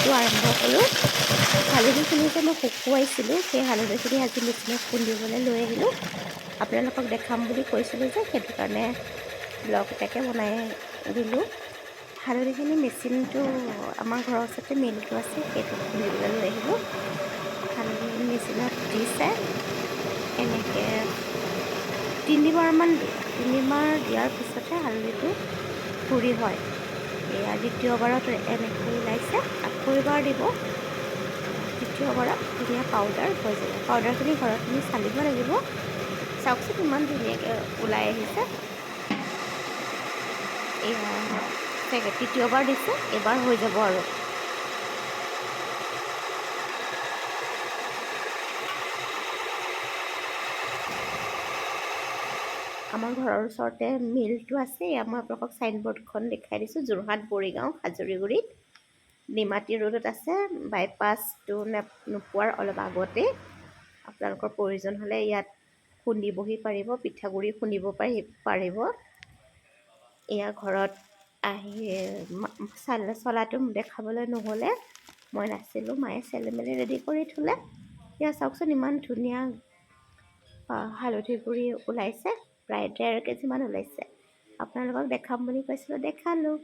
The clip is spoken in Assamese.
খুন্দোৱাটো আৰম্ভ কৰোঁ। হালধিখিনি যে মই শুকুৱাইছিলোঁ, সেই হালধিখিনি আজি মেচিনত খুন্দিবলৈ লৈ আহিলোঁ। আপোনালোকক দেখাম বুলি কৈছিলোঁ যে, সেইটো কাৰণে ব্লগ এটাকে বনাই দিলোঁ। হালধিখিনি মেচিনটো আমাৰ ঘৰৰ ওচৰতে মিলটো আছে, সেইটোত খুন্দিবলৈ লৈ আহিলোঁ। হালধি মেচিনত দিছে, এনেকৈ তিনিবাৰমান দিয়ে। তিনিবাৰ দিয়াৰ পিছতহে হালধিটো গুড়ি হয়। এয়া দ্বিতীয়বাৰত এনেকৈ ওলাইছে, আকৌ এবাৰ দিব। তৃতীয়বাৰত ধুনীয়া পাউডাৰ হৈ যাব। পাউডাৰখিনি ঘৰত নি চালিব লাগিব। চাওকচোন ইমান ধুনীয়াকৈ ওলাই আহিছে। এয়া তৃতীয়বাৰ দিছে, এবাৰ হৈ যাব আৰু। আমাৰ ঘৰৰ ওচৰতে মিলটো আছে। এয়া মই আপোনালোকক চাইনবৰ্ডখন দেখাই দিছোঁ। যোৰহাট বৰিগাঁও হাজৰিগুৰিত নিমাতী ৰোডত আছে। বাইপাছটো নোপোৱাৰ অলপ আগতেই। আপোনালোকৰ প্ৰয়োজন হ'লে ইয়াত খুন্দিবহি পাৰিব, পিঠাগুড়ি খুন্দিব পাৰিব। এয়া ঘৰত আহি চলাটো দেখাবলৈ নহ'লে, মই নাছিলোঁ, মায়ে চেলি মেলি ৰেডি কৰি থ'লে। এয়া চাওকচোন ইমান ধুনীয়া হালধি গুড়ি ওলাইছে। প্ৰায় 1.5 কেজিমান ওলাইছে। আপোনালোকক দেখাম বুলি কৈছিলোঁ, দেখালোঁ।